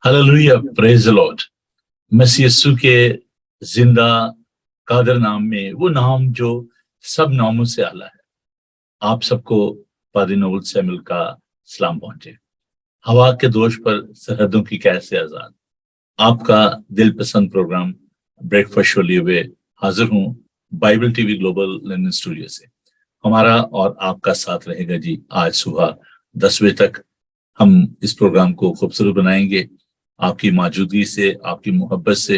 Hallelujah, praise the lord. मसीह यीशु के जिंदा कादर नाम में, वो नाम जो सब नामों से आला है, आप सबको पादी नवुल सैमुअल का सलाम पहुंचे। हवा के दोष पर सरहदों की कैसे आजाद, आपका दिल पसंद प्रोग्राम ब्रेकफास्ट शो लिए हुए हाजिर हूँ Bible TV global London studio से। हमारा और आपका साथ रहेगा जी। आज सुबह 10 बजे तक हम इस प्रोग्राम को खूबसूरत बनाएंगे, आपकी मौजूदगी से, आपकी मोहब्बत से।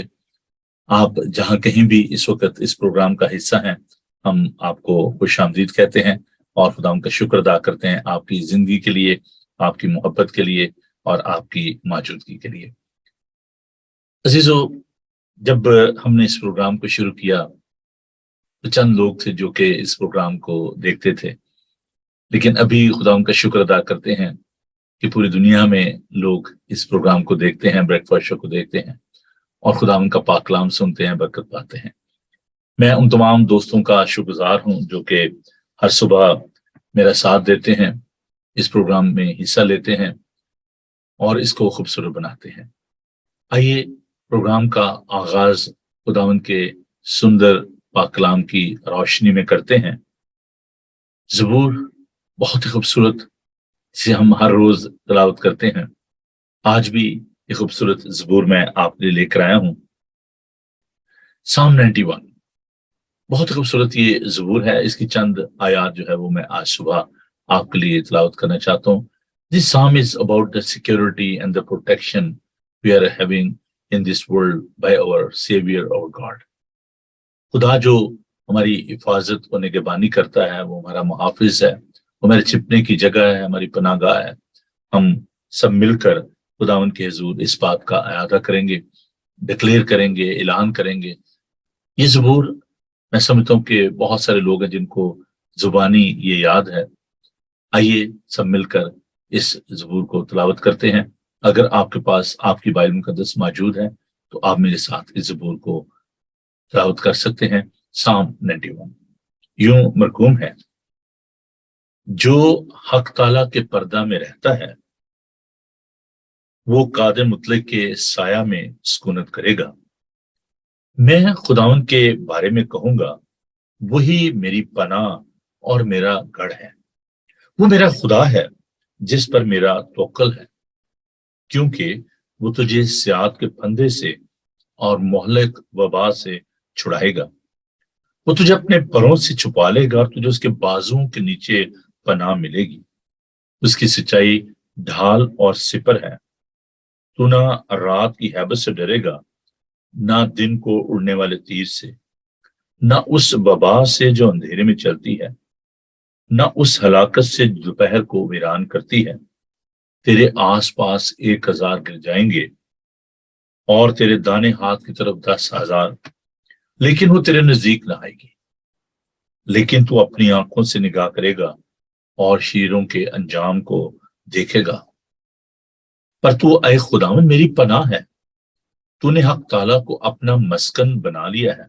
आप जहां कहीं भी इस वक्त इस प्रोग्राम का हिस्सा हैं, हम आपको खुशामदीद कहते हैं और खुदा उनका शुक्र अदा करते हैं आपकी जिंदगी के लिए, आपकी मोहब्बत के लिए और आपकी मौजूदगी के लिए। अजीजों, जब हमने इस प्रोग्राम को शुरू किया तो चंद लोग थे जो कि इस प्रोग्राम को देखते थे, लेकिन अभी खुदा उनका शुक्र अदा करते हैं कि पूरी दुनिया में लोग इस प्रोग्राम को देखते हैं, ब्रेकफास्ट शो को देखते हैं और खुदा उनका पाक कलाम सुनते हैं, बरकत पाते हैं। मैं उन तमाम दोस्तों का शुक्रगुजार हूं जो कि हर सुबह मेरा साथ देते हैं, इस प्रोग्राम में हिस्सा लेते हैं और इसको खूबसूरत बनाते हैं। आइए प्रोग्राम का आगाज खुदावंद के सुंदर पाक कलाम की रोशनी में करते हैं। ज़बूर बहुत ही खूबसूरत, जिसे हम हर रोज तिलावत करते हैं। आज भी एक खूबसूरत ज़बूर मैं आपके लिए लेकर आया हूं। साम 91 बहुत ही खूबसूरत ये ज़बूर है। इसकी चंद आयात जो है वो मैं आज सुबह आपके लिए तिलावत करना चाहता हूँ। This psalm is about the security and the protection we are having in this world by our saviour our God. खुदा जो हमारी हिफाजत और निगहबानी करता है, वो हमारा मुहाफिज है, वो हमारे छिपने की जगह है, हमारी पनाहगाह है। हम सब मिलकर खुदावन के हुजूर इस बात का अयादा करेंगे, डिक्लेयर करेंगे, ऐलान करेंगे। ये ज़बूर मैं समझता हूँ कि बहुत सारे लोग हैं जिनको जुबानी ये याद है। आइए सब मिलकर इस ज़बूर को तिलावत करते हैं। अगर आपके पास आपकी बाइबल मुक़द्दस मौजूद है तो आप मेरे साथ इस ज़बूर को तिलावत कर सकते हैं। साम 91 यूं मरकूम है, जो हक ताला के पर्दा में रहता है वो कादिर मुतलक के साया में सुकूनत करेगा। मैं खुदावन के बारे में कहूंगा, वही मेरी पनाह और मेरा गढ़ है। वो मेरा खुदा है जिस पर मेरा तवक्कुल है, क्योंकि वो तुझे सियात के फंदे से और मोहलक वबा से छुड़ाएगा। वो तुझे अपने परों से छुपा लेगा और तुझे उसके बाजुओं के नीचे पनाह मिलेगी। उसकी सच्चाई ढाल और सिपर है। तू ना रात की हैबत से डरेगा, ना दिन को उड़ने वाले तीर से, ना उस वबा से जो अंधेरे में चलती है, ना उस हलाकत से दोपहर को वीरान करती है। तेरे आसपास 1000 गिर जाएंगे और तेरे दाने हाथ की तरफ 10,000, लेकिन वो तेरे नजदीक ना आएगी। लेकिन तू अपनी आंखों से निगाह करेगा और शीरों के अंजाम को देखेगा। पर तू ऐ खुदावन मेरी पनाह है, तूने हक ताला को अपना मस्कन बना लिया है।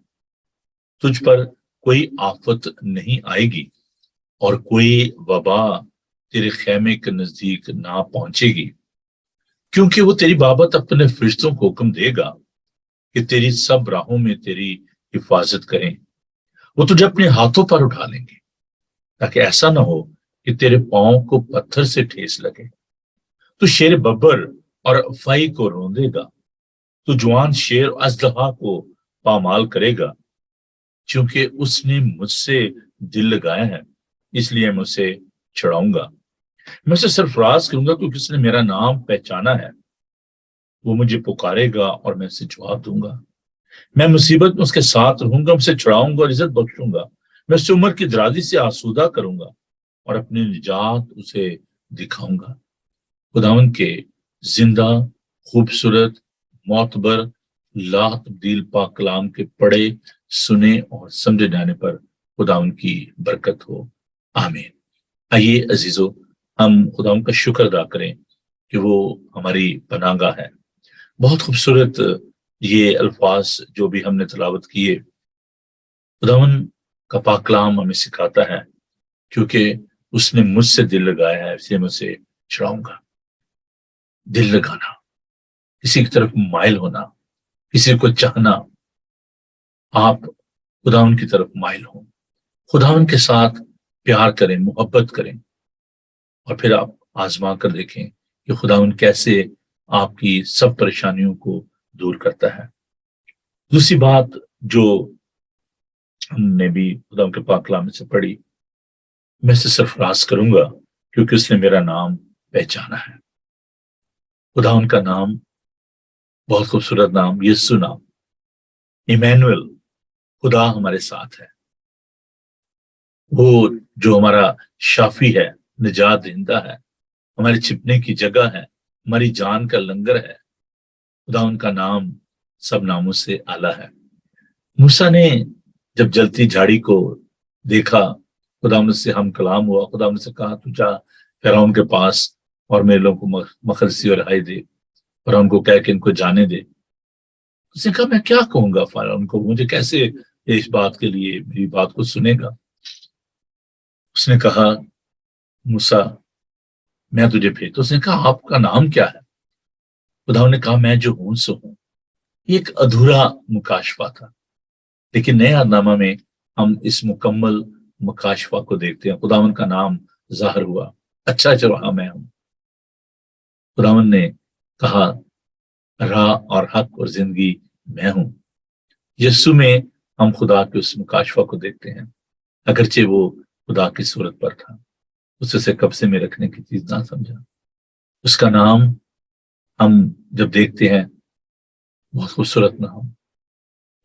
तुझ पर कोई आफत नहीं आएगी और कोई वबा तेरे खेमे के नजदीक ना पहुंचेगी, क्योंकि वो तेरी बाबत अपने फरिश्तों को हुक्म देगा कि तेरी सब राहों में तेरी हिफाजत करें। वो तुझे अपने हाथों पर उठा लेंगे, ताकि ऐसा ना हो कि तेरे पांव को पत्थर से ठेस लगे। तू शेर बब्बर और फाई को रोंदेगा, तो जवान शेर अजदहा को पामाल करेगा। क्योंकि उसने मुझसे दिल लगाया है, इसलिए मैं उसे छुड़ाऊंगा। मैं उसे सरफराज करूंगा, क्योंकि उसने मेरा नाम पहचाना है। वो मुझे पुकारेगा और मैं उसे जवाब दूंगा। मैं मुसीबत में उसके साथ रहूंगा, उसे छुड़ाऊंगा और इज्जत बख्शूंगा। मैं उसे उम्र की दराजी से आसूदा करूंगा और अपनी निजात उसे दिखाऊंगा। खुदावन के जिंदा, खूबसूरत, मोतबर, ला तब्दील पाक कलाम के पढ़े, सुने और समझे जाने पर खुदावन की बरकत हो। आमीन। आइए अजीजों, हम खुदावन का शुक्र अदा करें कि वो हमारी पनाहगाह है। बहुत खूबसूरत ये अल्फाज जो भी हमने तिलावत किए, खुदावन का पाक कलाम हमें सिखाता है, क्योंकि उसने मुझसे दिल लगाया है, इसलिए मैं उसे छुड़ाऊंगा। दिल लगाना किसी की तरफ माइल होना, किसी को चाहना, आप खुदावन की तरफ माइल हो, खुदावन के साथ प्यार करें, मोहब्बत करें, और फिर आप आजमा कर देखें कि खुदावन कैसे आपकी सब परेशानियों को दूर करता है। दूसरी बात जो हमने भी खुदावन के पाक कलाम में से पढ़ी, मैं इसे सरफराज करूंगा क्योंकि उसने मेरा नाम पहचाना है। खुदावन का नाम बहुत खूबसूरत नाम, यीशु नाम, इमैनुअल, खुदा हमारे साथ है। वो जो हमारा शाफी है, निजात देंदा है, हमारे छिपने की जगह है, हमारी जान का लंगर है। खुदा उनका नाम सब नामों से आला है। मूसा ने जब जलती झाड़ी को देखा, खुदा से हम कलाम हुआ, खुदा से कहा तू जा फिरौन के पास और मेरे लोगों को मखलसी और रिहाई दे, फिरौन को कह के इनको जाने दे। उसने कहा मैं क्या कहूंगा फिरौन को, मुझे कैसे इस बात के लिए मेरी बात को सुनेगा। उसने कहा मूसा मैं तुझे भेज। तो उसने कहा आपका नाम क्या है? खुदा ने कहा मैं जो हूं सो हूं। ये एक अधूरा मुकाशफा था, लेकिन नए आदनामा में हम इस मुकम्मल मुकाशफा को देखते हैं। खुदावन का नाम जाहिर हुआ, अच्छा चरवाहा मैं हूं। खुदावन ने कहा राह और हक और जिंदगी मैं हूं। यीशु में हम खुदा के उस मुकाशफा को देखते हैं, अगरचे वो खुदा की सूरत पर था, उसे कब्जे में रखने की चीज ना समझा। उसका नाम हम जब देखते हैं, बहुत खूबसूरत नाम,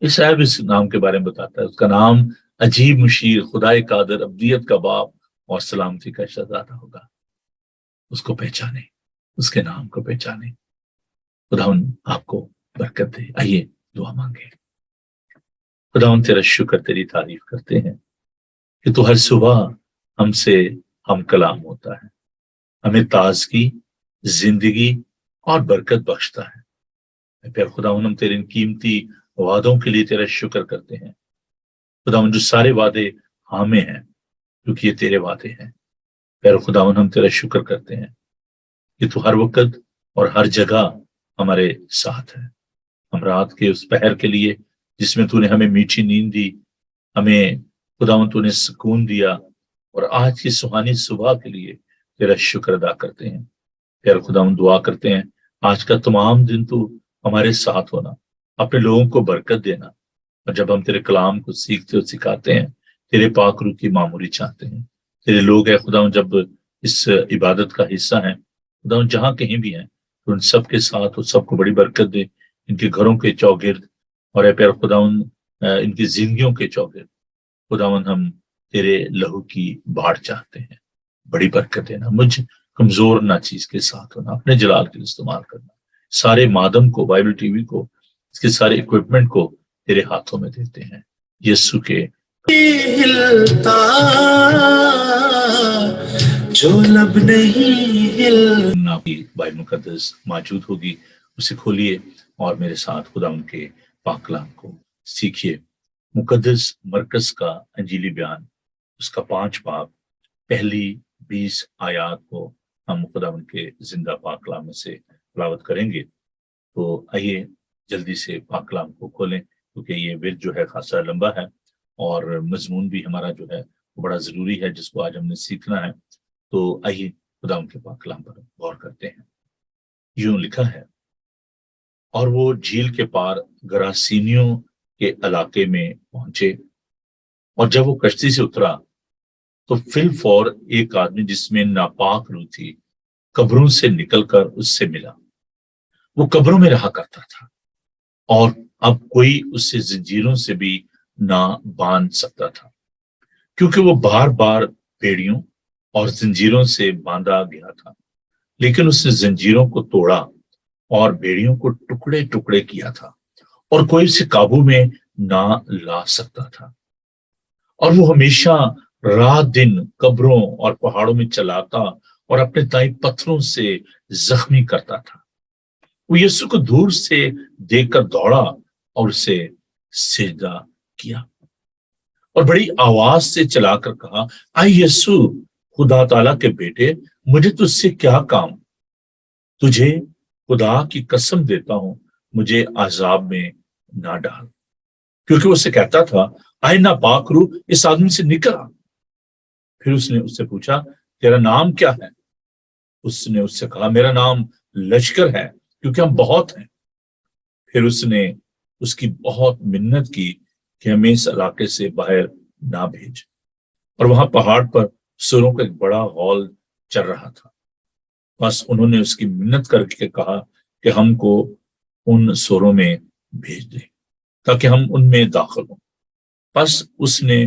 ईसाया इस नाम के बारे में बताता है। उसका नाम अजीब मुशीर, खुदाए कादर, अब्दियत का बाप और सलामती का शहजादा होगा। उसको पहचाने, उसके नाम को पहचाने। खुदावन आपको बरकत दे। आइए दुआ मांगे। खुदावन तेरा शुक्र, तेरी तारीफ करते हैं कि तू हर सुबह हमसे हम कलाम होता है, हमें ताजगी, जिंदगी और बरकत बख्शता है। प्यार खुदावन हम तेरे इन कीमती वादों के लिए तेरा शुक्र करते हैं। खुदावन जो सारे वादे हमें हैं क्योंकि ये तेरे वादे हैं। प्यार खुदावन हम तेरा शुक्र करते हैं कि तू हर वक्त और हर जगह हमारे साथ है। हम रात के उस पहर के लिए जिसमें तूने हमें मीठी नींद दी, हमें खुदावन तूने सुकून दिया, और आज की सुहानी सुबह के लिए तेरा शुक्र अदा करते हैं। प्यार खुदावन दुआ करते हैं आज का तमाम दिन तू हमारे साथ होना, अपने लोगों को बरकत देना, और जब हम तेरे कलाम को सीखते और सिखाते हैं, तेरे पाक रूह की मामूरी चाहते हैं। तेरे लोग है खुदावन जब इस इबादत का हिस्सा है, खुदावन जहां कहीं भी हैं तो उन सबके साथ और सबको बड़ी बरकत दे, इनके घरों के चौगिर्द और है प्यार खुदावन इनकी जिंदगियों के चौगिर्द। खुदावन हम तेरे लहू की बाढ़ चाहते हैं, बड़ी बरकत देना, मुझ कमजोर ना चीज के साथ होना, अपने जलाल के लिए इस्तेमाल करना। सारे मादम को, बाइबल टीवी को, इसके सारे इक्विपमेंट को तेरे हाथों में देते हैं यीशु के। हिलता जो लब नहीं हिलना की बाइबल मुकद्दस मौजूद होगी, उसे खोलिए और मेरे साथ खुदा उनके पाक कलाम को सीखिए। मुकद्दस मरकज का अंजीली बयान, उसका 5 बाब, पहली 20 आयात को हम खुदा उनके जिंदा पाक कलाम में से तिलावत करेंगे। तो आइए जल्दी से पाक कलाम को खोलें, क्योंकि ये विर्द जो है खासा लंबा है और मजमून भी हमारा जो है वो बड़ा जरूरी है, जिसको आज हमने सीखना है। तो आइए खुदा उनके पाक कलाम पर गौर करते हैं। यूं लिखा है, और वो झील के पार गरासीनियों के इलाके में पहुंचे, और जब वो कश्ती से उतरा तो फिलफौर एक आदमी जिसमें नापाक रूह थी कब्रों से निकलकर उससे मिला। वो कब्रों में रहा करता था और अब कोई उससे जंजीरों से भी ना बांध सकता था, क्योंकि वो बार बार बेड़ियों और जंजीरों से बांधा गया था। लेकिन उसने जंजीरों को तोड़ा और बेड़ियों को टुकड़े टुकड़े किया था, और कोई उसे काबू में ना ला सकता था। और वो हमेशा रात दिन कब्रों और पहाड़ों में चलाता और अपने दाई पत्थरों से जख्मी करता था। वो यीशु को दूर से देखकर दौड़ा और उसे सिजदा किया और बड़ी आवाज से चलाकर कहा, आई यीशु, खुदा ताला के बेटे, मुझे तुझसे क्या काम? तुझे खुदा की कसम देता हूं मुझे आजाब में ना डाल। क्योंकि वो उससे कहता था, आए ना पाक रूह इस आदमी से निकल आ। फिर उसने उससे पूछा, तेरा नाम क्या है? उसने उससे कहा, मेरा नाम लश्कर है, क्योंकि हम बहुत हैं। फिर उसने उसकी बहुत मिन्नत की कि हमें इस इलाके से बाहर ना भेज। और वहां पहाड़ पर सुरों का एक बड़ा हॉल चल रहा था। बस उन्होंने उसकी मिन्नत करके कहा कि हमको उन सुरों में भेज दे ताकि हम उनमें दाखिल हों। बस उसने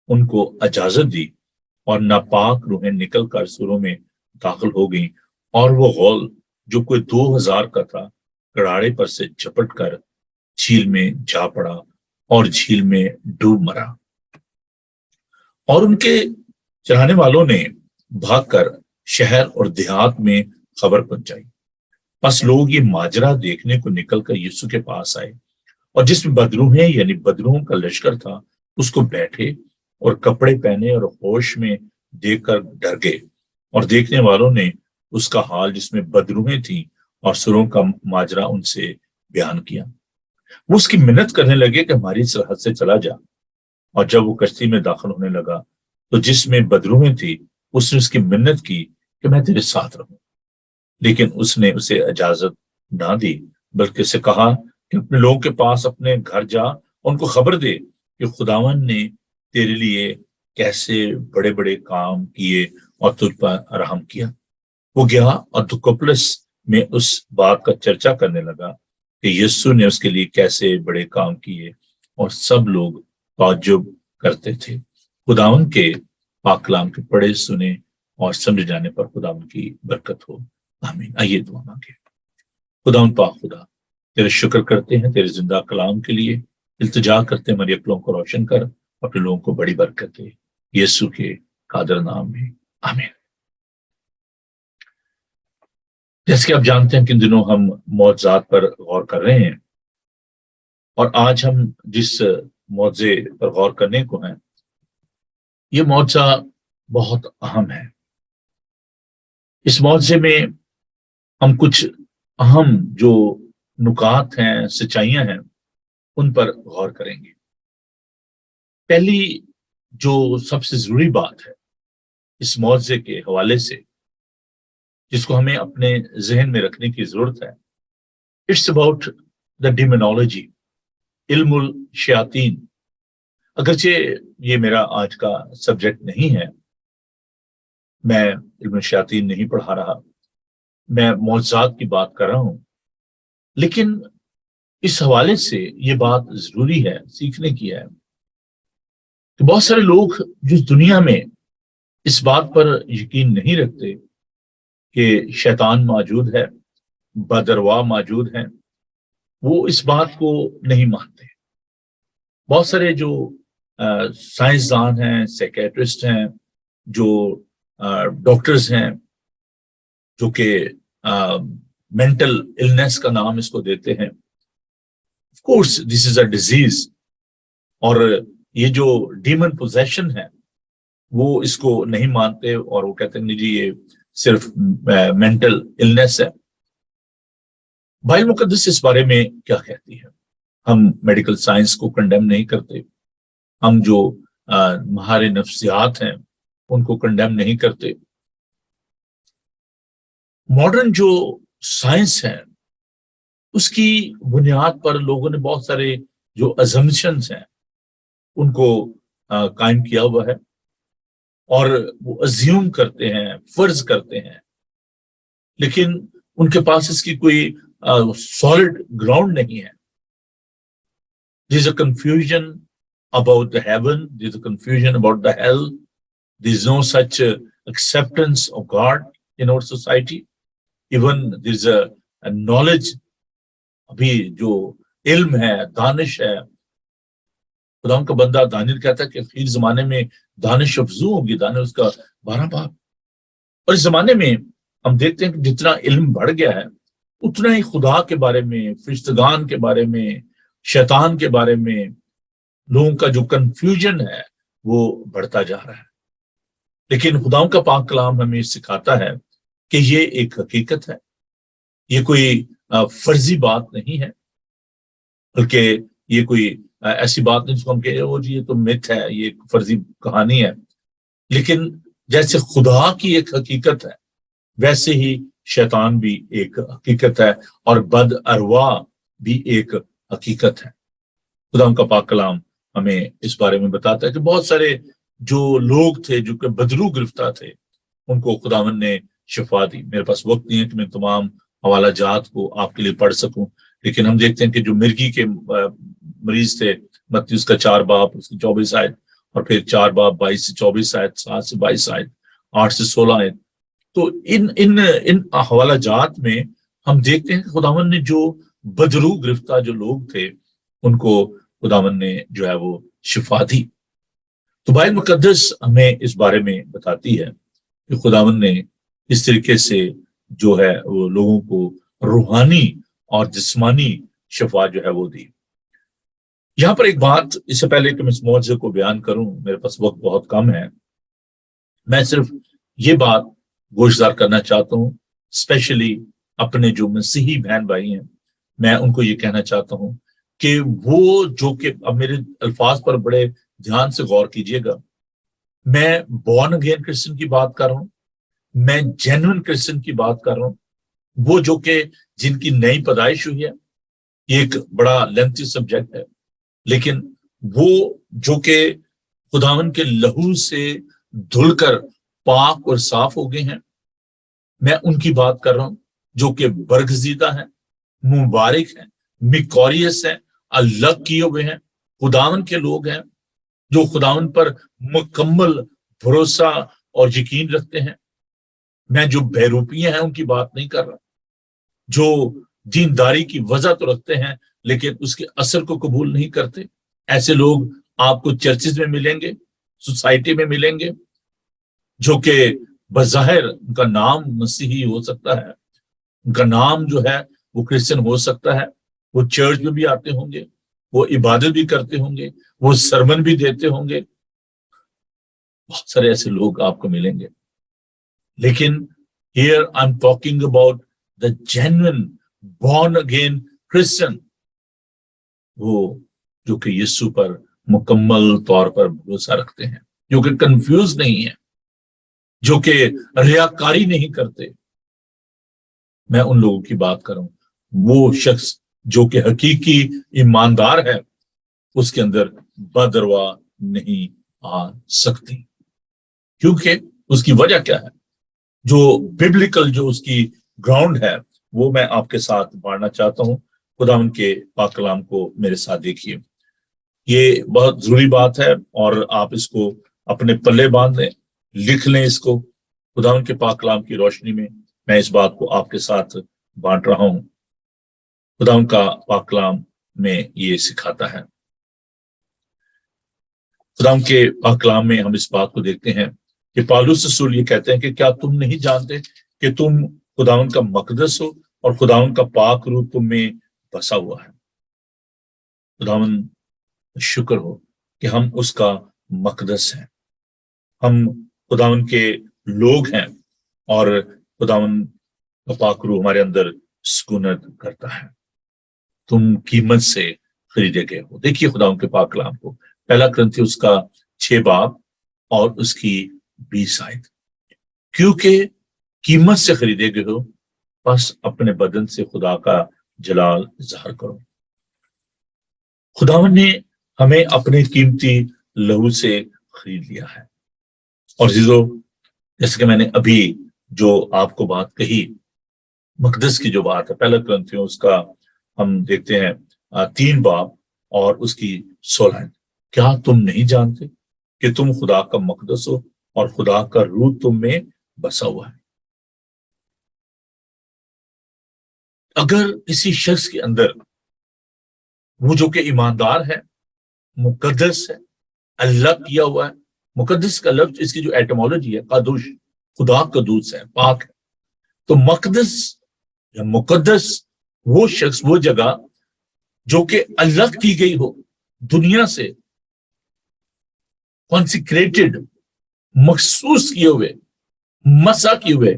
उनको इजाजत दी और नापाक रूहें निकल कर सुरों में दाखिल हो गई, और वो हॉल जो कोई 2000 का था कड़ाड़े पर से झपट कर झील में जा पड़ा और झील में डूब मरा। और उनके चढ़ाने वालों ने भागकर शहर और देहात में खबर पहुंचाई। बस लोग ये माजरा देखने को निकलकर यीशु के पास आए, और जिसमें बदरूहें यानी बदरूहों का लश्कर था उसको बैठे और कपड़े पहने और होश में देखकर डर गए। और देखने वालों ने उसका हाल जिसमें बदरूहें थी और सुरों का माजरा उनसे बयान किया। वो उसकी मिन्नत करने लगे कि हमारी सरहद से चला जा। और जब वो कश्ती में दाखिल होने लगा तो जिसमें बदरूहें थी उसने उसकी मिन्नत की कि मैं तेरे साथ रहूं। लेकिन उसने उसे इजाजत ना दी, बल्कि उसे कहा कि अपने लोगों के पास अपने घर जा, उनको खबर दे कि खुदावन ने तेरे लिए कैसे बड़े बड़े काम किए और तुझ पर रहम किया। वो गया और दुकोपलस में उस बात का चर्चा करने लगा कि यीशु ने उसके लिए कैसे बड़े काम किए, और सब लोग ताज्जुब करते थे। खुदावन के पाक कलाम के पढ़े सुने और समझ जाने पर खुदावन की बरकत हो। आमीन। आइए दुआ मांगे। खुदावन पाक खुदा, तेरे शुक्र करते हैं तेरे जिंदा कलाम के लिए, इल्तिजा करते हैं हमारी अक्लों को रोशन कर, अपने लोगों को बड़ी बरकत दे, यीशु के कादर नाम में आमीन। जैसे कि आप जानते हैं कि इन दिनों हम मौजज़ात पर गौर कर रहे हैं, और आज हम जिस मौजे पर गौर करने को हैं, ये मौजा बहुत अहम है। इस मौजे में हम कुछ अहम जो नुकात हैं, सच्चाइयां हैं, उन पर गौर करेंगे। पहली जो सबसे जरूरी बात है इस मौजे के हवाले से, जिसको हमें अपने जहन में रखने की जरूरत है, इट्स अबाउट द डिमोनोलॉजी, इल्मुल शयातीन। अगरचे ये मेरा आज का सब्जेक्ट नहीं है, मैं इल्मुल शयातीन नहीं पढ़ा रहा, मैं मौजज़ात की बात कर रहा हूं, लेकिन इस हवाले से ये बात जरूरी है, सीखने की है कि बहुत सारे लोग जिस दुनिया में इस बात पर यकीन नहीं रखते कि शैतान मौजूद है, बदरवा मौजूद है, वो इस बात को नहीं मानते। बहुत सारे जो साइंसदान हैं, साइकेट्रिस्ट हैं, जो डॉक्टर्स हैं, जो कि मेंटल इलनेस का नाम इसको देते हैं, of course this is a disease, और ये जो डीमन पोजेशन है वो इसको नहीं मानते, और वो कहते हैं नहीं जी ये सिर्फ मेंटल इलनेस है। बाइबल मुकद्दस इस बारे में क्या कहती है? हम मेडिकल साइंस को कंडेम नहीं करते, हम जो महारे नफ्सियात हैं उनको कंडेम नहीं करते। मॉडर्न जो साइंस है उसकी बुनियाद पर लोगों ने बहुत सारे जो अजम्पशंस हैं उनको कायम किया हुआ है, और वो अज्यूम करते हैं, फर्ज करते हैं, लेकिन उनके पास इसकी कोई सॉलिड ग्राउंड नहीं है। There is a confusion about the heaven, there is a confusion about the hell, there is no such acceptance of God in our society. Even there is a knowledge, अभी जो इल्म है, दानिश है, खुदा का बंदा दानियल कहता है कि आखिर जमाने में दानिश अफजू होगी, दानिश उसका 12 बाप। और इस जमाने में हम देखते हैं कि जितना इल्म बढ़ गया है उतना ही खुदा के बारे में, फरिश्तगान के बारे में, शैतान के बारे में लोगों का जो कंफ्यूजन है वो बढ़ता जा रहा है। लेकिन खुदाओं का पाक कलाम हमें सिखाता है कि ये एक हकीकत है, ये कोई फर्जी बात नहीं है, बल्कि ये कोई ऐसी बात नहीं जिसको हम कहें वो जी ये तो मिथ है, ये फर्जी कहानी है। लेकिन जैसे खुदा की एक हकीकत है, वैसे ही शैतान भी एक हकीकत है, और बद अरवा भी एक हकीकत है। खुदा का पाक कलाम हमें इस बारे में बताता है कि बहुत सारे जो लोग थे जो कि बदरू गिरफ्तार थे, उनको खुदावन ने शिफा दी। मेरे पास वक्त नहीं है कि मैं तमाम हवाला जात को आपके लिए पढ़ सकूं, लेकिन हम देखते हैं कि जो मिर्गी के मरीज थे, मत्ती उसका 4 बाब उसकी 24 आयत, और फिर 4 बाब 22 से 24 आयत, 7 से 22 आयत, 8 से 16 आयत। तो इन इन इन हवाला जात में हम देखते हैं कि खुदावन ने जो बदरू गिरफ्तार जो लोग थे, उनको खुदावन ने जो है वो शिफा दी। तो बाइबल मुकद्दस हमें इस बारे में बताती है कि खुदावन ने इस तरीके से जो है वो लोगों को रूहानी और जिस्मानी शिफा जो है वो दी। यहाँ पर एक बात, इससे पहले कि मैं इस मौजूद को बयान करूं, मेरे पास वक्त बहुत कम है, मैं सिर्फ ये बात गोशदार करना चाहता हूं, स्पेशली अपने जो मसीही बहन भाई हैं, मैं उनको ये कहना चाहता हूं कि वो जो कि, अब मेरे अल्फाज पर बड़े ध्यान से गौर कीजिएगा, मैं बॉर्न अगेन क्रिश्चियन की बात कर रहा हूं, मैं जेन्युइन क्रिश्चियन की बात कर रहा हूं, वो जो कि जिनकी नई पैदाइश हुई है। ये एक बड़ा लेंथी सब्जेक्ट है, लेकिन वो जो कि खुदावन के लहू से धुलकर पाक और साफ हो गए हैं, मैं उनकी बात कर रहा हूं, जो कि बरगजीदा है, मुबारक है, मिकोरियस है, अलग किए हुए हैं, खुदावन के लोग हैं, जो खुदावन पर मुकम्मल भरोसा और यकीन रखते हैं। मैं जो बहरूपियां हैं उनकी बात नहीं कर रहा, जो दीनदारी की वजह तो रखते हैं लेकिन उसके असर को कबूल नहीं करते। ऐसे लोग आपको चर्चेज में मिलेंगे, सोसाइटी में मिलेंगे, जो कि बज़ाहिर उनका नाम मसीही हो सकता है, उनका नाम जो है वो क्रिश्चियन हो सकता है, वो चर्च में भी आते होंगे, वो इबादत भी करते होंगे, वो सरमन भी देते होंगे, बहुत सारे ऐसे लोग आपको मिलेंगे। लेकिन here I am talking about the genuine born again Christian, वो जो कि यीशु पर मुकम्मल तौर पर भरोसा रखते हैं, जो कि कंफ्यूज नहीं है, जो कि रियाकारी नहीं करते। मैं उन लोगों की बात कर रहा हूं। वो शख्स जो कि हकीकी ईमानदार है, उसके अंदर बदरवा नहीं आ सकती, क्योंकि उसकी वजह क्या है? जो बिब्लिकल जो उसकी ग्राउंड है, वो मैं आपके साथ बांटना चाहता हूं। खुदा उनके पाक कलाम को मेरे साथ देखिए, ये बहुत जरूरी बात है, और आप इसको अपने पल्ले बांध लें, लिख लें इसको। खुदा उनके पाक कलाम की रोशनी में मैं इस बात को आपके साथ बांट रहा हूं। खुदा उनका पाक कलाम में ये सिखाता है। खुदा उनके पाक कलाम में हम इस बात को देखते हैं कि पौलुस रसूल ये कहते हैं कि क्या तुम नहीं जानते कि तुम खुदावन का मकदस हो और खुदावन का पाक रूह तुम में बसा हुआ है। खुदावन शुक्र हो कि हम उसका मकदस हैं, हम खुदावन के लोग हैं, और खुदावन का पाक रूह हमारे अंदर सुकूनत करता है। तुम कीमत से खरीदे गए हो। देखिए खुदावन के पाक कलाम को, पहला कुरिन्थियों उसका 6 बाब और उसकी 20 आयत। क्योंकि कीमत से खरीदे गए हो, बस अपने बदन से खुदा का जलाल ज़ाहिर करो। खुदावन ने हमें अपने कीमती लहू से खरीद लिया है। और जैसे कि मैंने अभी जो आपको बात कही, मकदस की जो बात है, पहला कुरिन्थियों उसका हम देखते हैं 3 बाब और उसकी 16। क्या तुम नहीं जानते कि तुम खुदा का मकदस हो और खुदा का रूह तुम में बसा हुआ है? अगर किसी शख्स के अंदर वो जो कि ईमानदार है, मुकद्दस है, अल्लाह किया हुआ है, मुकद्दस का लफ्ज इसकी जो एटमोलॉजी है, कदुश, खुदा कदूस है, पाक है। तो मकदस या मुकद्दस वो शख्स, वो जगह जो कि अलग की गई हो दुनिया से, कॉन्सिक्रेटेड, मखसूस किए हुए, मसा किए हुए,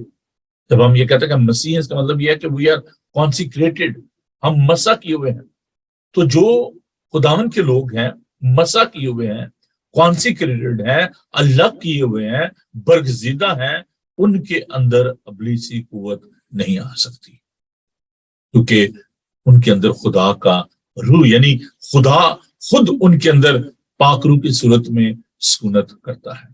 جب ہم یہ کہتے ہیں کہ مسیح ہیں، اس کا مطلب یہ ہے کہ وی آر کانسیکریٹڈ، ہم مسح کیے ہوئے ہیں. تو جو خداوند کے لوگ ہیں، مسح کیے ہوئے ہیں، کانسیکریٹڈ ہیں، الگ کیے ہوئے ہیں، برگزیدہ ہیں، ان کے اندر ابلیسی قوت نہیں آ سکتی، کیونکہ ان کے اندر خدا کا روح، یعنی خدا خود ان کے اندر پاک روح کی صورت میں سکونت کرتا ہے.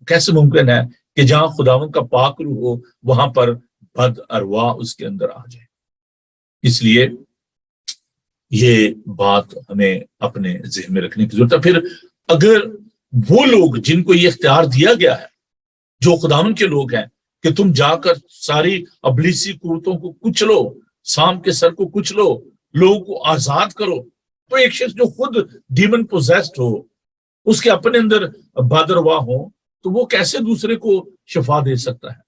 کیسے ممکن ہے کہ جہاں خداوند کا پاک روح ہو وہاں پر بد ارواح اس کے اندر آ جائے؟ اس لیے یہ بات ہمیں اپنے ذہن میں رکھنے کی ضرورت ہے. پھر اگر وہ لوگ جن کو یہ اختیار دیا گیا ہے، جو خداوند کے لوگ ہیں، کہ تم جا کر ساری ابلیسی قوتوں کو کچلو، سام کے سر کو کچلو، لوگوں کو آزاد کرو، تو ایک شخص جو خود ڈیمن پوزیسڈ ہو، اس کے اپنے اندر بادرواہ ہو، تو وہ کیسے دوسرے کو شفا دے سکتا ہے؟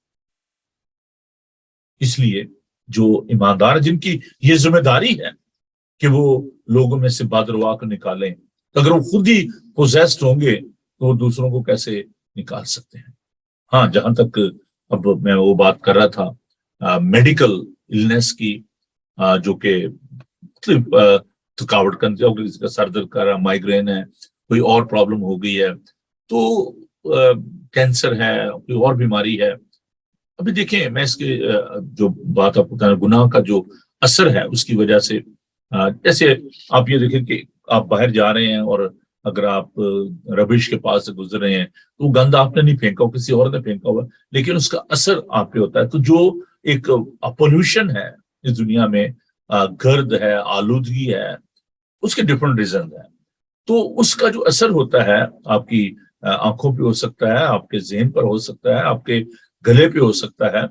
اس لیے جو ایماندار، جن کی یہ ذمہ داری ہے کہ وہ لوگوں میں سے بادرواہ کو نکالیں، اگر وہ خود ہی پوزیسڈ ہوں گے تو وہ دوسروں کو کیسے نکال سکتے ہیں؟ ہاں، جہاں تک اب میں وہ بات کر رہا تھا میڈیکل النس کی، جو کہ تھکاوٹ کا، کسی کا سر درد کر رہا، مائیگرین ہے، کوئی اور پرابلم ہو گئی ہے، تو کینسر ہے، کوئی اور بیماری ہے. ابھی دیکھیں، میں اس کے جو بات آپ کو گناہ کا جو اثر ہے اس کی وجہ سے، جیسے آپ یہ دیکھیں کہ آپ باہر جا رہے ہیں اور اگر آپ ربش کے پاس سے گزر رہے ہیں تو گند آپ نے نہیں پھینکا ہو، کسی اور نے پھینکا ہوا، لیکن اس کا اثر آپ پہ ہوتا ہے. تو جو ایک پولوشن ہے اس دنیا میں، گرد ہے، آلودگی ہے، اس کے ڈفرنٹ ریزن ہیں. تو اس کا جو اثر ہوتا ہے آپ کی آنکھوں پہ ہو سکتا ہے، آپ کے ذہن پر ہو سکتا ہے، آپ کے گلے پہ ہو سکتا ہے.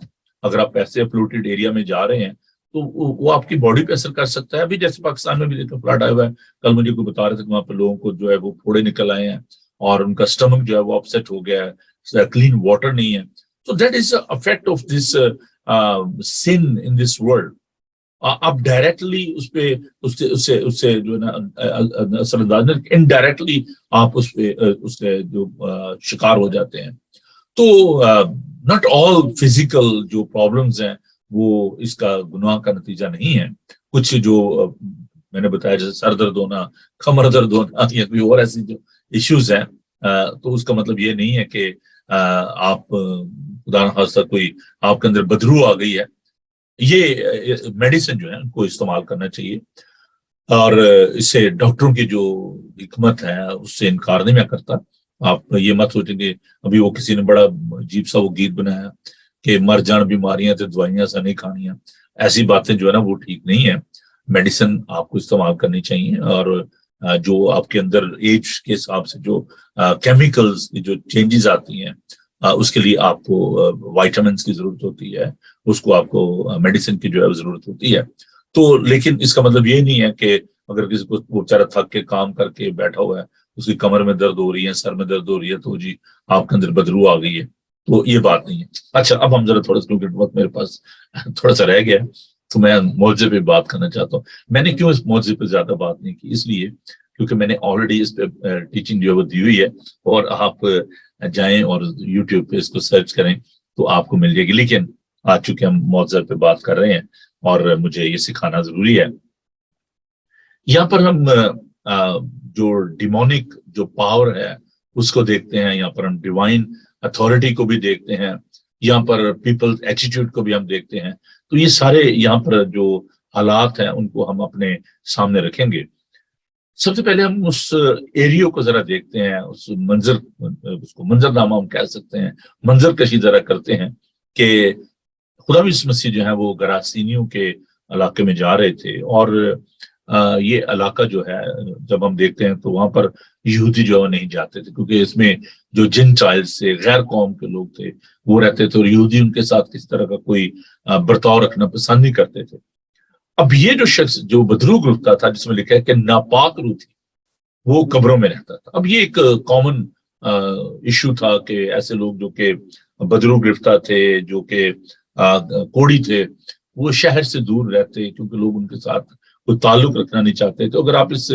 اگر آپ ایسے پولوٹیڈ ایریا میں جا رہے ہیں تو وہ آپ کی باڈی پہ اثر کر سکتا ہے. ابھی جیسے پاکستان میں بھی دیکھیں فلڈ آیا ہوا ہے، کل مجھے کوئی بتا رہے تھے کہ وہاں پہ لوگوں کو جو ہے وہ پھوڑے نکل آئے ہیں اور ان کا اسٹمک جو ہے وہ اپسیٹ ہو گیا ہے، کلین واٹر نہیں ہے. تو that is effect of this sun in this world. آپ ڈائریکٹلی اس پہ اس سے جو ہے نا اثر انداز، انڈائریکٹلی آپ اس پہ اس کے جو شکار ہو جاتے ہیں. تو ناٹ آل فزیکل جو پرابلمز ہیں وہ اس کا گناہ کا نتیجہ نہیں ہے. کچھ جو میں نے بتایا جیسے سر درد ہونا، کمر درد ہونا یا کوئی اور ایسی جو ایشوز ہیں، تو اس کا مطلب یہ نہیں ہے کہ آپ خدا نخواستہ کوئی آپ کے اندر بدرو آ گئی ہے. یہ میڈیسن جو ہے ان کو استعمال کرنا چاہیے، اور اس سے ڈاکٹروں کی جو حکمت ہے اس سے انکار نہیں میں کرتا. آپ یہ مت سوچیں کہ ابھی وہ کسی نے بڑا عجیب سا وہ گیت بنایا کہ مر جان بیماریاں تو دوائیاں سا نہیں کھانیاں. ایسی باتیں جو ہے نا وہ ٹھیک نہیں ہے. میڈیسن آپ کو استعمال کرنی چاہیے، اور جو آپ کے اندر ایج کے حساب سے جو کیمیکلز کی جو چینجز آتی ہیں، اس کے لیے آپ کو وائٹامنس کی ضرورت ہوتی ہے، اس کو آپ کو میڈیسن کی جو ہے ضرورت ہوتی ہے. تو لیکن اس کا مطلب یہ نہیں ہے کہ اگر کسی کو وہ بیچارہ تھک کے کام کر کے بیٹھا ہوا ہے، اس کی کمر میں درد ہو رہی ہے، سر میں درد ہو رہی ہے، تو جی آپ کے اندر بدرو آ گئی ہے. تو یہ بات نہیں ہے. اچھا، اب ہم ذرا تھوڑا سا وقت میرے پاس تھوڑا سا رہ گیا ہے، تو میں معجزے پہ بات کرنا چاہتا ہوں. میں نے کیوں اس معجزے پہ زیادہ بات نہیں کی؟ اس لیے کیونکہ میں نے آلریڈی اس پہ ٹیچنگ جو ہے وہ دی ہوئی ہے، اور آپ جائیں اور یوٹیوب پہ اس کو سرچ کریں تو آپ کو مل جائے گی. لیکن آج چونکہ ہم معجزے پہ بات کر رہے ہیں اور مجھے یہ سکھانا ضروری ہے، یہاں پر ہم جو ڈیمونک جو پاور ہے اس کو دیکھتے ہیں، یہاں پر ہم ڈیوائن اتھارٹی کو بھی دیکھتے ہیں، یہاں پر پیپل ایٹیٹیوڈ کو بھی ہم دیکھتے ہیں. تو یہ سارے یہاں پر جو حالات ہیں ان کو ہم اپنے سامنے رکھیں گے. سب سے پہلے ہم اس ایریو کو ذرا دیکھتے ہیں، اس منظر، اس کو منظر نامہ ہم کہہ سکتے ہیں، منظر کشی ذرا کرتے ہیں کہ خدا یسوع مسیح جو ہے وہ گراسینیوں کے علاقے میں جا رہے تھے، اور یہ علاقہ جو ہے جب ہم دیکھتے ہیں تو وہاں پر یہودی جو ہے نہیں جاتے تھے، کیونکہ اس میں جو جنٹائلز تھے، غیر قوم کے لوگ تھے، وہ رہتے تھے، اور یہودی ان کے ساتھ کسی طرح کا کوئی برتاؤ رکھنا پسند نہیں کرتے تھے. اب یہ جو شخص جو بدرو گرفتہ تھا، جس میں لکھا ہے کہ ناپاک روح تھی، وہ قبروں میں رہتا تھا. اب یہ ایک کامن ایشو تھا کہ ایسے لوگ جو کہ بدرو گرفتہ تھے، جو کہ کوڑی تھے، وہ شہر سے دور رہتے کیونکہ لوگ ان کے ساتھ کوئی تعلق رکھنا نہیں چاہتے. تو اگر آپ اس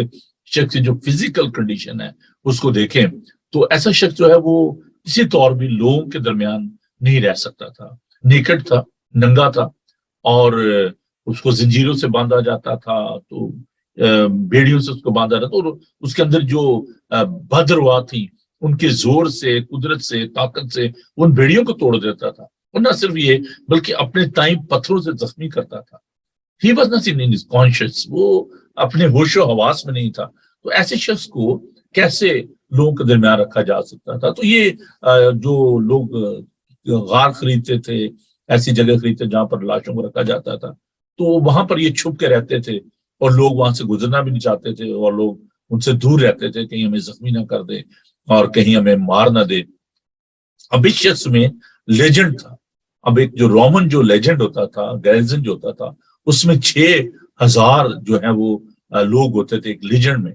شخص کی جو فزیکل کنڈیشن ہے اس کو دیکھیں تو ایسا شخص جو ہے وہ کسی طور بھی لوگوں کے درمیان نہیں رہ سکتا تھا. نیکڈ تھا, ننگا تھا, اور اس کو زنجیروں سے باندھا جاتا تھا, تو بیڑیوں سے اس کو باندھا جاتا, اور اس کے اندر جو بھدروا تھی ان کے زور سے, قدرت سے, طاقت سے ان بیڑیوں کو توڑ دیتا تھا. اور نہ صرف یہ بلکہ اپنے تائیں پتھروں سے زخمی کرتا تھا. He was not in his conscious, وہ اپنے ہوش و حواس میں نہیں تھا. تو ایسے شخص کو کیسے لوگوں کے درمیان رکھا جا سکتا تھا؟ تو یہ جو لوگ غار خریدتے تھے, ایسی جگہ خریدتے جہاں پر لاشوں کو رکھا جاتا تھا, تو وہاں پر یہ چھپ کے رہتے تھے, اور لوگ وہاں سے گزرنا بھی نہیں چاہتے تھے, اور لوگ ان سے دور رہتے تھے, کہیں ہمیں زخمی نہ کر دے اور کہیں ہمیں مار نہ دے. اب اس شخص میں لیجنڈ تھا. اب ایک جو رومن جو لیجنڈ ہوتا تھا, گیرزن جو ہوتا تھا, اس میں 6,000 جو ہے وہ لوگ ہوتے تھے ایک لیجنڈ میں.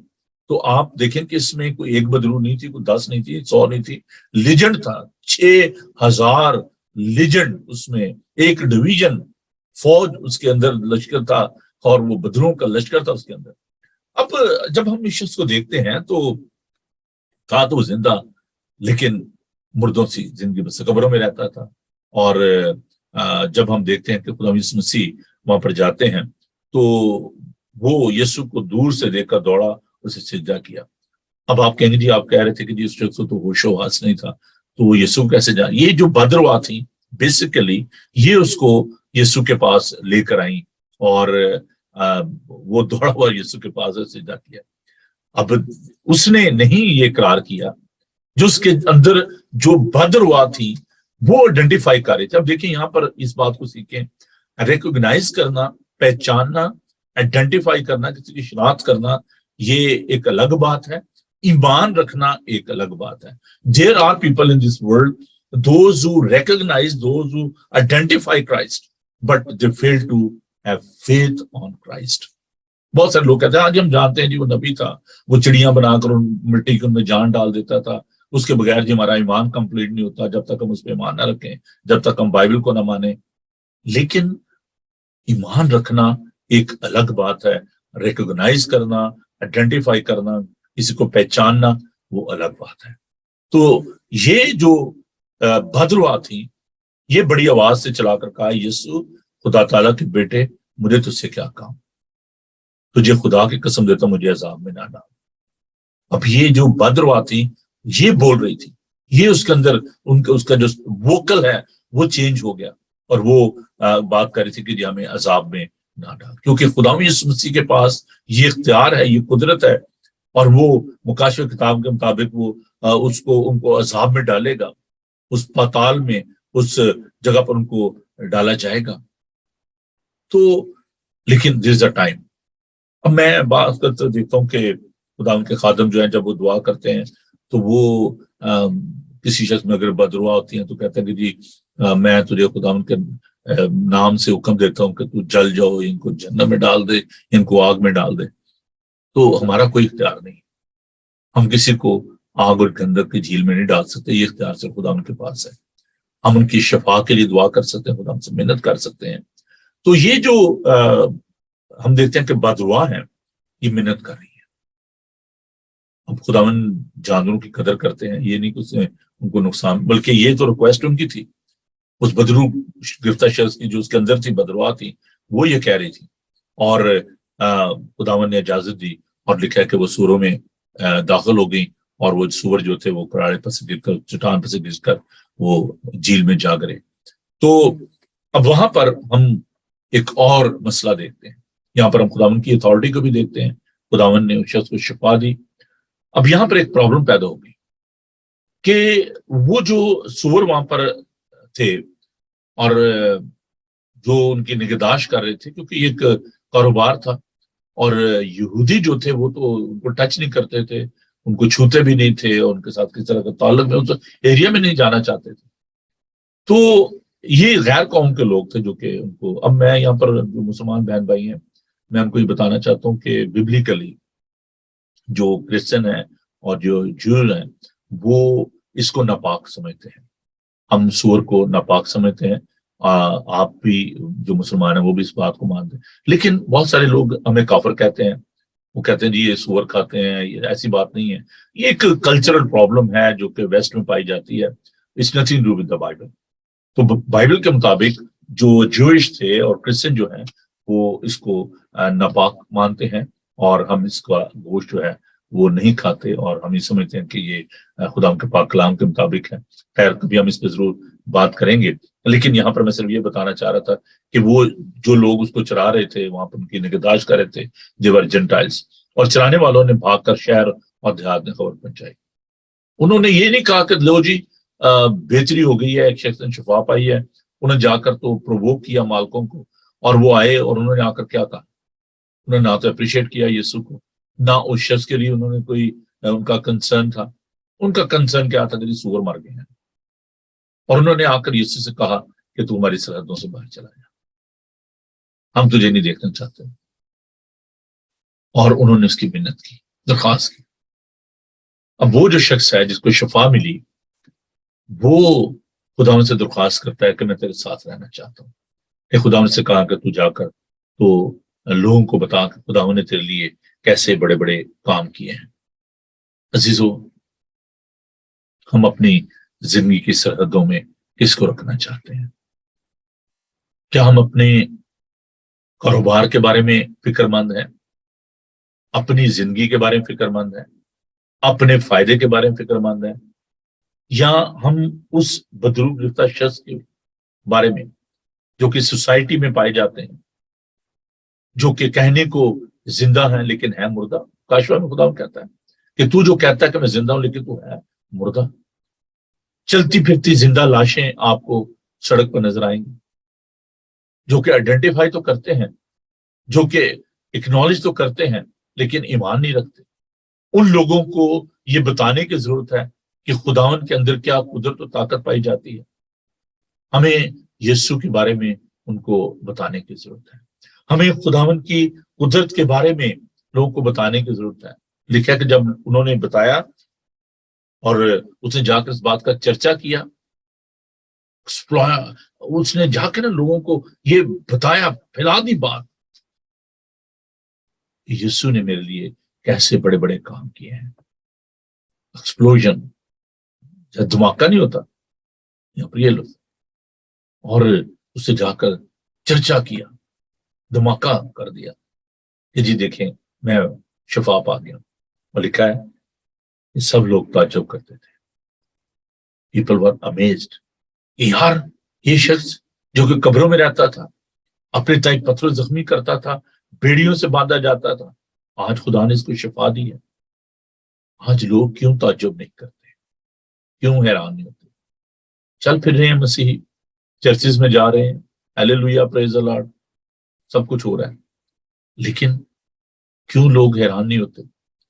تو آپ دیکھیں کہ اس میں کوئی ایک بدرو نہیں تھی, کوئی 10 نہیں تھی, 100 نہیں تھی, لیجنڈ تھا. 6,000 لیجنڈ, اس میں ایک ڈویژن فوج اس کے اندر لشکر تھا, اور وہ بدروں کا لشکر تھا اس کے اندر. اب جب ہم اس شخص کو دیکھتے ہیں تو تھا تو وہ زندہ, لیکن مردوں سی زندگی بس قبروں میں رہتا تھا. اور جب ہم دیکھتے ہیں کہ خدا یسوع مسیح وہاں پر جاتے ہیں تو وہ یسوع کو دور سے دیکھ کر دوڑا, اسے سجدہ کیا. اب آپ کہیں گے جی آپ کہہ رہے تھے کہ جی اس شخص کو تو ہوش و حواس نہیں تھا, تو وہ یسوع کیسے جا؟ یہ جو بدروا تھی بیسیکلی یہ اس کو یسوع کے پاس لے کر آئیں, اور وہ دوڑا ہوا یسوع کے پاس سجدہ کیا. اب اس نے نہیں یہ اقرار کیا, جو اس کے اندر جو بدروا تھی وہ آئیڈینٹیفائی کر رہے تھے. اب دیکھیں یہاں پر اس بات کو سیکھیں, ریکوگنائز کرنا, پہچاننا, آئیڈینٹیفائی کرنا, کسی کی شناخت کرنا, یہ ایک الگ بات ہے. ایمان رکھنا ایک الگ بات ہے. There are people in this world, those who recognize, those who identify Christ, but they fail to have faith on Christ. بہت سارے لوگ کہتے ہیں آج ہم جانتے ہیں جی وہ نبی تھا, وہ چڑیاں بنا کر مٹی کے ان میں جان ڈال دیتا تھا, اس کے بغیر جی ہمارا ایمان کمپلیٹ نہیں ہوتا جب تک ہم اس پہ ایمان نہ رکھیں, جب تک ہم بائبل کو نہ مانیں. لیکن ایمان رکھنا ایک الگ بات ہے, ریکوگنائز کرنا, آئیڈینٹیفائی کرنا, کسی کو پہچاننا, وہ الگ بات ہے. تو یہ جو بدروا تھی یہ بڑی آواز سے چلا کر کہا, یسوع خدا تعالیٰ کے بیٹے مجھے تجھ سے کیا کام, تجھے خدا کی قسم دیتا مجھے عذاب میں نہ ڈال. اب یہ جو بدروا تھی یہ بول رہی تھی, یہ اس کے اندر اس کا جو ووکل ہے وہ چینج ہو گیا, اور وہ بات کر رہی تھی کہ جی ہمیں عذاب میں نہ ڈال, کیونکہ خدا یسوع مسیح کے پاس یہ اختیار ہے, یہ قدرت ہے, اور وہ مکاشفہ کتاب کے مطابق وہ ان کو عذاب میں ڈالے گا, اس پاتال میں, اس جگہ پر ان کو ڈالا جائے گا. تو لیکن there is a time. اب میں بات کرتے دیکھتا ہوں کہ خدا ان کے خادم جو ہیں جب وہ دعا کرتے ہیں تو وہ کسی شخص میں اگر بدروا ہوتی ہیں تو کہتے ہیں کہ جی میں تجھے خدا ان کے نام سے حکم دیتا ہوں کہ تو جل جاؤ, ان کو جہنم میں ڈال دے, ان کو آگ میں ڈال دے. تو ہمارا کوئی اختیار نہیں, ہم کسی کو آگ اور گندک کی جھیل میں نہیں ڈال سکتے, یہ اختیار سے خدا ان کے پاس ہے. ہم ان کی شفا کے لیے دعا کر سکتے ہیں, خدا ہم سے محنت کر سکتے ہیں. تو یہ جو ہم دیکھتے ہیں کہ بدروا ہیں یہ محنت کر رہی ہے. اب خداوند جانوروں کی قدر کرتے ہیں, یہ نہیں کہ ان کو نقصان, بلکہ یہ تو ریکویسٹ ان کی تھی, اس بدرو گرفتہ شخص کی جو اس کے اندر تھی, بدروا تھی, وہ یہ کہہ رہی تھی, اور خداوند نے اجازت دی اور لکھا ہے کہ وہ سوروں میں داخل ہو گئی, اور وہ سور جو تھے وہ کراڑے پر سے گر کر, چٹان پر سے گر کر وہ جھیل میں جا گرے. تو اب وہاں پر ہم ایک اور مسئلہ دیکھتے ہیں, یہاں پر ہم خداوند کی اتھارٹی کو بھی دیکھتے ہیں. خداوند نے اس شخص کو شفا دی. اب یہاں پر ایک پرابلم پیدا ہو گئی کہ وہ جو سور وہاں پر تھے اور جو ان کی نگہداشت کر رہے تھے, کیونکہ یہ ایک کاروبار تھا, اور یہودی جو تھے وہ تو ان کو ٹچ نہیں کرتے تھے, ان کو چھوتے بھی نہیں تھے, اور ان کے ساتھ کس طرح کا تعلق میں اس ایریا میں نہیں جانا چاہتے تھے. تو یہ غیر قوم کے لوگ تھے جو کہ ان کو, اب میں یہاں پر جو مسلمان بہن بھائی ہیں میں ان کو یہ بتانا چاہتا ہوں کہ ببلیکلی جو کرسچن ہیں اور جو جوئر ہیں وہ اس کو ناپاک سمجھتے ہیں. ہم سور کو ناپاک سمجھتے ہیں, آپ بھی جو مسلمان ہیں وہ بھی اس بات کو مانتے ہیں, لیکن بہت سارے لوگ ہمیں کافر کہتے ہیں, وہ کہتے ہیں جی یہ سور کھاتے ہیں, یہ ایسی بات نہیں ہے. یہ ایک کلچرل پرابلم ہے جو کہ ویسٹ میں پائی جاتی ہے. It's nothing to do with the Bible. تو بائبل کے مطابق جو جوئش تھے اور کرسچن جو ہیں وہ اس کو ناپاک مانتے ہیں، اور ہم اس کا گوشت جو ہے وہ نہیں کھاتے، اور ہم یہ سمجھتے ہیں کہ یہ خدا کے پاک کلام کے مطابق ہے۔ خیر کبھی ہم اس پہ ضرور بات کریں گے، لیکن یہاں پر میں صرف یہ بتانا چاہ رہا تھا کہ وہ جو لوگ اس کو چرا رہے تھے، وہاں پر ان کی نگہداشت کر رہے تھے، دیور جنٹائلز، اور چرانے والوں نے بھاگ کر شہر اور دیہات میں خبر پہنچائی۔ انہوں نے یہ نہیں کہا کہ لو جی بہتری ہو گئی ہے، ایک شخص نے شفا پائی ہے، انہوں نے جا کر تو پرووک کیا مالکوں کو، اور وہ آئے اور انہوں نے آ کر کیا کہا، انہوں نے نہ تو اپریشیٹ کیا یسوع کو، نہ اس شخص کے لیے انہوں نے کوئی ان کا کنسرن تھا۔ ان کا کنسرن کیا تھا کہ جی سور مر گئے ہیں، اور انہوں نے آ کر یسوع سے کہا کہ تو ہماری سرحدوں سے باہر چلا جا، ہم تجھے نہیں دیکھنا چاہتے، اور انہوں نے اس کی منت کی، درخواست کی۔ اب وہ جو شخص ہے جس کو شفا ملی، وہ خدا سے درخواست کرتا ہے کہ میں تیرے ساتھ رہنا چاہتا ہوں۔ کہ خدا نے سے کہا کہ تو جا کر تو لوگوں کو بتا کہ خدا نے تیرے لیے کیسے بڑے بڑے کام کیے ہیں۔ عزیزو، ہم اپنی زندگی کی سرحدوں میں کس کو رکھنا چاہتے ہیں؟ کیا ہم اپنے کاروبار کے بارے میں فکر مند ہیں، اپنی زندگی کے بارے میں فکر مند ہیں، اپنے فائدے کے بارے میں فکر مند ہیں، یا ہم اس بدروح گرفتہ شخص کے بارے میں جو کہ سوسائٹی میں پائے جاتے ہیں، جو کہ کہنے کو زندہ ہیں لیکن ہے مردہ؟ کاشوا میں خدا کہتا ہے کہ تو جو کہتا ہے کہ میں زندہ ہوں لیکن تو ہے مردہ۔ چلتی پھرتی زندہ لاشیں آپ کو سڑک پر نظر آئیں گی، جو کہ آئیڈینٹیفائی تو کرتے ہیں، جو کہ اکنالج تو کرتے ہیں، لیکن ایمان نہیں رکھتے۔ ان لوگوں کو یہ بتانے کی ضرورت ہے کہ خداوند کے اندر کیا قدرت و طاقت پائی جاتی ہے۔ ہمیں یسوع کے بارے میں ان کو بتانے کی ضرورت ہے، ہمیں خداوند کی قدرت کے بارے میں لوگوں کو بتانے کی ضرورت ہے۔ لکھا کہ جب انہوں نے بتایا اور اس نے جا کر اس بات کا چرچا کیا، اس نے جا کے نا لوگوں کو یہ بتایا، پھیلا دی بات، یسوع نے میرے لیے کیسے بڑے بڑے کام کیے ہیں۔ ایکسپلوژن، دھماکہ نہیں ہوتا یہاں پر یہ لفظ، اور اس سے جا کر چرچا کیا، دھماکہ کر دیا کہ جی دیکھیں میں شفا پا گیا۔ اور لکھا ہے یہ سب لوگ تعجب کرتے تھے، پیپل ور امیزڈ، یار یہ شخص جو کہ قبروں میں رہتا تھا، اپنے تائیں پتھر زخمی کرتا تھا، بیڑیوں سے باندھا جاتا تھا، آج خدا نے اس کو شفا دی ہے۔ آج لوگ کیوں تعجب نہیں کرتے، کیوں حیران نہیں ہوتے؟ چل پھر رہے ہیں مسیحی، چرچز میں جا رہے ہیں، ہیلیلویا پریز دی لارڈ، سب کچھ ہو رہا ہے، لیکن کیوں لوگ حیران نہیں ہوتے؟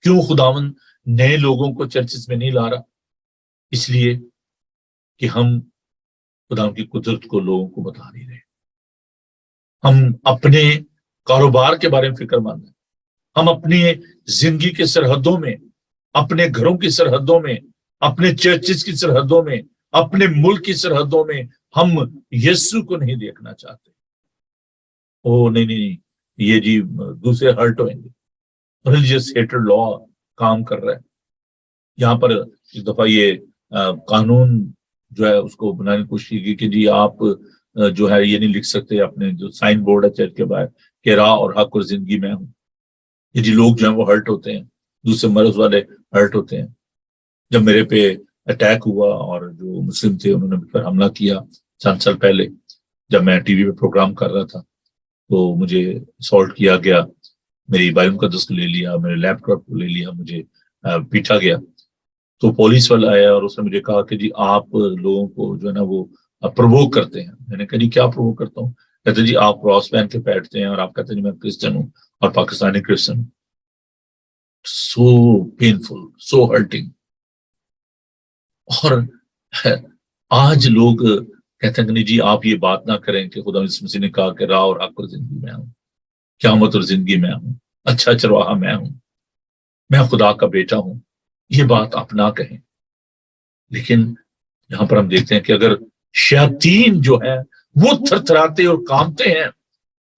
کیوں خداوند نئے لوگوں کو چرچز میں نہیں لا رہا؟ اس لیے کہ ہم خداوند کی قدرت کو لوگوں کو بتا نہیں رہے۔ ہم اپنے کاروبار کے بارے میں فکر مند ہیں، ہم اپنی زندگی کے سرحدوں میں، اپنے گھروں کی سرحدوں میں، اپنے چرچز کی سرحدوں میں، اپنے ملک کی سرحدوں میں ہم یسوع کو نہیں دیکھنا چاہتے۔ او نہیں، یہ جی دوسرے ہرٹ ہوئیں گے، ریلیجیس ہیٹڈ لا کام کر رہا ہے یہاں پر۔ ایک دفعہ یہ قانون جو ہے اس کو بنانے کی کوشش کی کہ جی آپ جو ہے یہ نہیں لکھ سکتے اپنے جو سائن بورڈ ہے چرچ کے باہر کہ راہ اور حق اور زندگی میں ہوں۔ یہ جی لوگ جو ہیں وہ ہرٹ ہوتے ہیں، دوسرے مرض والے ہرٹ ہوتے ہیں۔ جب میرے پہ اٹیک ہوا اور جو مسلم تھے انہوں نے مجھ پر حملہ کیا چند سال پہلے، جب میں ٹی وی پہ پروگرام کر رہا تھا تو مجھے اسالٹ کیا گیا، میری بائبل مقدس کو لے لیا، میرے لیپ ٹاپ کو لے لیا، مجھے پیٹا گیا۔ تو پولیس والا آیا اور اس نے مجھے کہا کہ جی آپ لوگوں کو جو ہے نا وہ پرووک کرتے ہیں۔ میں نے کہا جی کیا پرووک کرتا ہوں؟ کہتے جی آپ کراس پہن کے بیٹھتے ہیں اور آپ کہتے ہیں جی میں کرسچن ہوں اور پاکستانی کرسچن ہوں۔ سو پینفل، سو ہرٹنگ۔ اور آج لوگ کہتے ہیں کہ نہیں جی آپ یہ بات نہ کریں کہ خدا یسوع مسیح نے کہا کہ راہ اور حق اور زندگی میں ہوں، قیامت اور زندگی میں ہوں، اچھا چرواہا میں ہوں، میں خدا کا بیٹا ہوں، یہ بات آپ نہ کہیں۔ لیکن یہاں پر ہم دیکھتے ہیں کہ اگر شیاطین جو ہے وہ تھرتھراتے اور کانپتے ہیں،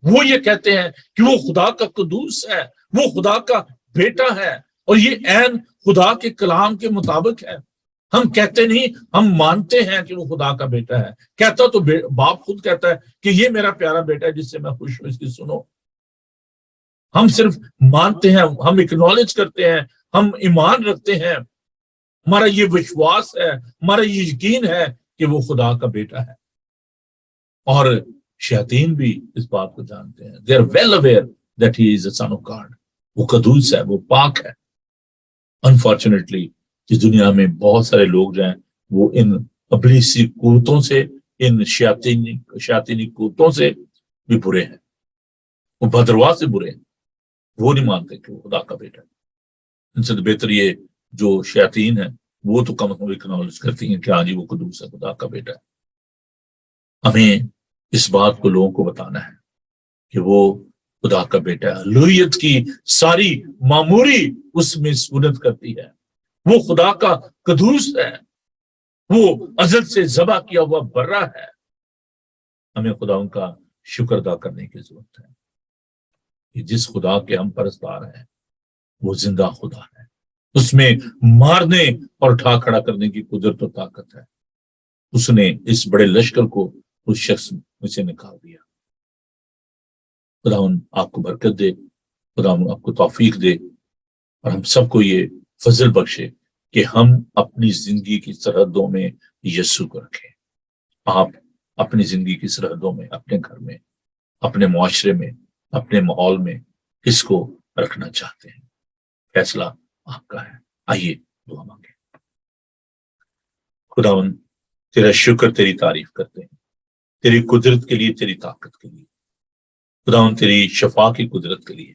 وہ یہ کہتے ہیں کہ وہ خدا کا قدوس ہے، وہ خدا کا بیٹا ہے اور یہ عین خدا کے کلام کے مطابق ہے، हम कहते नहीं, हम मानते हैं कि वो खुदा का बेटा है। कहता तो बाप खुद कहता है कि ये मेरा प्यारा बेटा है जिससे मैं खुश हूं, इसकी सुनो। हम सिर्फ मानते हैं, हम एक्नॉलेज करते हैं, हम ईमान रखते हैं, हमारा ये विश्वास है, हमारा ये यकीन है कि वो खुदा का बेटा है। और शैतान भी इस बात को जानते हैं, they are well aware that he is a son of God. वो कदूस है, वो पाक है। अनफॉर्चुनेटली इस दुनिया में बहुत सारे लोग जो हैं वो इन अबलीसी कुव्वतों से, इन शैतानी कुव्वतों से भी बुरे हैं, वो भद्रवा से बुरे हैं। वो नहीं मानते कि वो खुदा का बेटा है। इनसे तो बेहतर ये जो शैतान है वो तो कम से कम एक्नॉलेज करती हैं कि हाँ जी वो कदूस है, खुदा का बेटा है। हमें इस बात को लोगों को बताना है कि वो खुदा का बेटा है। लूहियत की सारी मामूरी उसमें सुनत करती है। वो खुदा का कदूस है, वो अजल से ज़बा किया हुआ बर्रा है। हमें खुदा उनका शुक्र अदा करने की जरूरत है कि जिस खुदा के हम परस्तार हैं वो जिंदा खुदा है। उसमें मारने और उठा खड़ा करने की कुदरत और ताकत है। उसने इस बड़े लश्कर को उस शख्स में से निकाल दिया। खुदा आपको बरकत दे, खुदा आपको तौफीक दे और हम सबको ये फजल बख्शे कि हम अपनी जिंदगी की सरहदों में यीशु को रखें। आप अपनी जिंदगी की सरहदों में, अपने घर में, अपने मुआशरे में, अपने माहौल में किसको रखना चाहते हैं? फैसला आपका है। आइए दुआ मांगे। खुदावन तेरा शुक्र, तेरी तारीफ करते हैं, तेरी कुदरत के लिए, तेरी ताकत के लिए। खुदावन तेरी शफा की कुदरत के लिए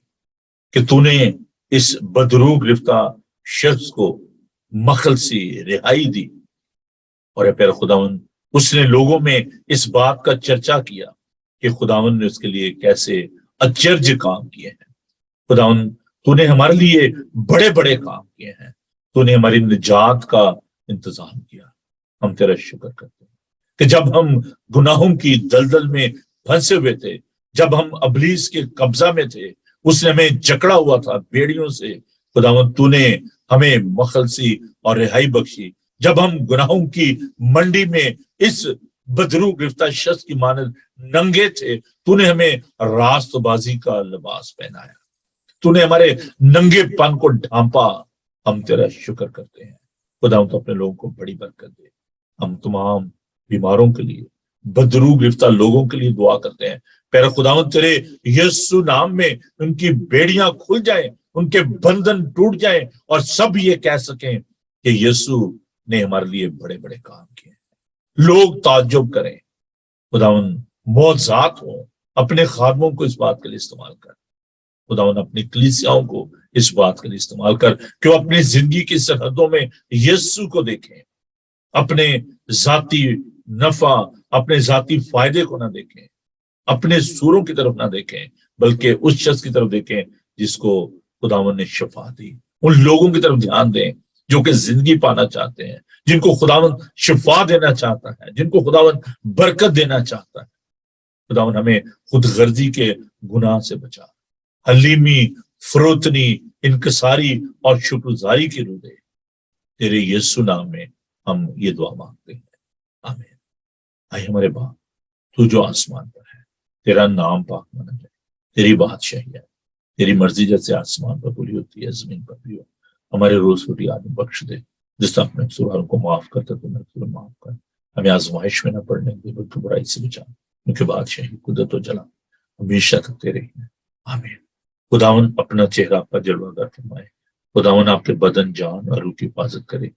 कि तूने इस बदरू गिरफ्ता शख्स को मखल से रिहाई दी। और प्यारे खुदावन उसने लोगों में इस बात का चर्चा किया कि खुदावन ने उसके लिए कैसे अचरज काम किए हैं। खुदावन तूने हमारे लिए बड़े बड़े काम किए हैं, तूने हमारी निजात का इंतजाम किया। हम तेरा शुक्र करते हैं कि जब हम गुनाहों की दलदल में फंसे हुए थे, जब हम अबलीस के कब्जा में थे, उसने हमें जकड़ा हुआ था बेड़ियों से। खुदावन तूने हमें मखलसी और रिहाई बख्शी। जब हम गुनाहों की मंडी में इस बदरू गिरफ्ता शख्स की मानद नंगे थे, तूने हमें रास्तबाजी का लिबास पहनाया, तूने हमारे नंगेपन को ढांपा। हम तेरा शुक्र करते हैं। खुदा तो अपने लोगों को बड़ी बरकत दे। हम तमाम बीमारों के लिए, बदरू गिरफ्तार लोगों के लिए दुआ करते हैं। प्यारे खुदावंद तेरे यीशु नाम में उनकी बेड़ियां खुल जाएं, उनके बंधन टूट जाएं और सब ये कह सकें कि यीशु ने हमारे लिए बड़े बड़े काम किए। लोग ताज्जुब करें। खुदावंद मौजूद हो, अपने खादमों को इस बात के लिए इस्तेमाल कर। खुदावन अपनी कलीसियाओं को इस बात के लिए इस्तेमाल कर कि वो अपनी जिंदगी की सरहदों में यीशु को देखें, अपने जाती नफा, अपने जाती फायदे को ना देखें, अपने सूरों की तरफ ना देखें, बल्कि उस शख्स की तरफ देखें जिसको खुदावन ने शफा दी। उन लोगों की तरफ ध्यान दें जो कि जिंदगी पाना चाहते हैं, जिनको खुदावन शफा देना चाहता है, जिनको खुदावन बरकत देना चाहता है। खुदावन हमें खुद गर्जी के गुनाह से बचा, हलीमी, फरोतनी, इनकसारी और शुक्रगुजारी की रूह दे। तेरे यीशु नाम में हम ये दुआ मांगते हैं, आमीन। आए हमारे बाप, तू जो आसमान पर है, तेरा नाम पाक माना जाए, तेरी बादशाही है, तेरी मर्जी जैसे आसमान पर पूरी होती है जमीन पर भी हो। हमारे रोज रोटी आज बख्श दे, जिस तरह अपने कसूरों को माफ करते तो मेरे माफ कर। हमें आजमाइश में न पड़ने दे, बल्कि बुराई से बचा, क्योंकि बादशाही, कुदरत और जलाल हमेशा तक तेरे ही है, आमीन। खुदावन अपना चेहरा पर जलवागर फरमाए। खुदावन आपके बदन, जान और रूह की हिफाजत करे।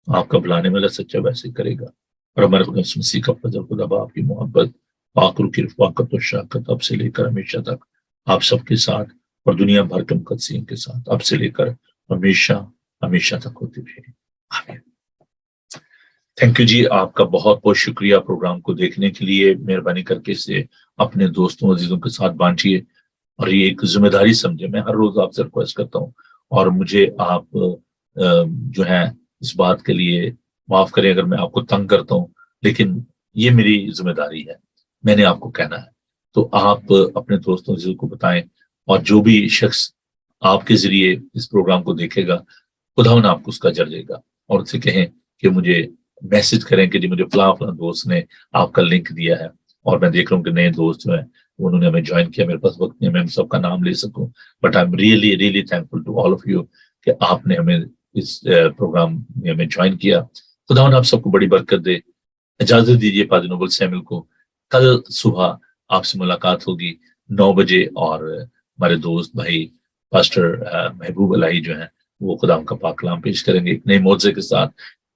आपका बुलाने वाला सच्चा वैसे करेगा। और हमारे खुदा मसीह का फजल, खुदा बाप की मोहब्बत, पाक रूह की रफ़ाकत और शफ़क़त अब से लेकर हमेशा तक आप सबके साथ और दुनिया भर के मुक़द्दसीन के साथ अब से लेकर हमेशा हमेशा तक होती रहे, आमीन। थैंक यू जी, आपका बहुत बहुत शुक्रिया प्रोग्राम को देखने के लिए। मेहरबानी करके इसे अपने दोस्तों अजीजों के साथ बांटिए और ये एक जिम्मेदारी समझे। मैं हर रोज आपसे रिक्वेस्ट करता हूँ और मुझे आप जो है इस बात के लिए माफ करें अगर मैं आपको तंग करता हूँ, लेकिन ये मेरी जिम्मेदारी है, मैंने आपको कहना है। तो आप अपने दोस्तों को बताएं और जो भी शख्स आपके जरिए इस प्रोग्राम को देखेगा, खुदावन आपको उसका अजर देगा और उससे कहें کہ مجھے میسج کریں کہ جی مجھے فلاں فلاں دوست نے آپ کا لنک دیا ہے، اور میں دیکھ رہا ہوں کہ نئے دوست جو ہیں انہوں نے ہمیں جوائن کیا، میرے پاس وقت نہیں ہے میں سب کا نام لے سکوں، but I am really really thankful to all of you کہ آپ نے ہمیں اس پروگرام میں ہمیں جوائن کیا۔ خدا آپ سب کو بڑی برکت دے۔ اجازت دیجیے پادری نوبل سیمل کو، کل صبح آپ سے ملاقات ہوگی 9 بجے، اور ہمارے دوست بھائی پاسٹر محبوب الہی جو ہیں وہ خدا کا پاک کلام پیش کریں گے ایک نئے موضوع کے ساتھ۔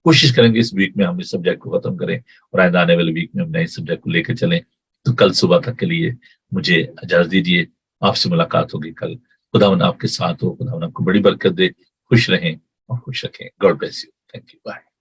کوشش کریں گے اس ویک میں ہم اس سبجیکٹ کو ختم کریں، اور آئندہ آنے والے ویک میں ہم نئے سبجیکٹ کو لے کے چلیں۔ تو کل صبح تک کے لیے مجھے اجازت دیجیے، آپ سے ملاقات ہوگی کل۔ خداوند آپ کے ساتھ ہو، خداوند آپ کو بڑی برکت دے، خوش رہیں اور خوش رکھیں۔ God bless you, thank you, bye.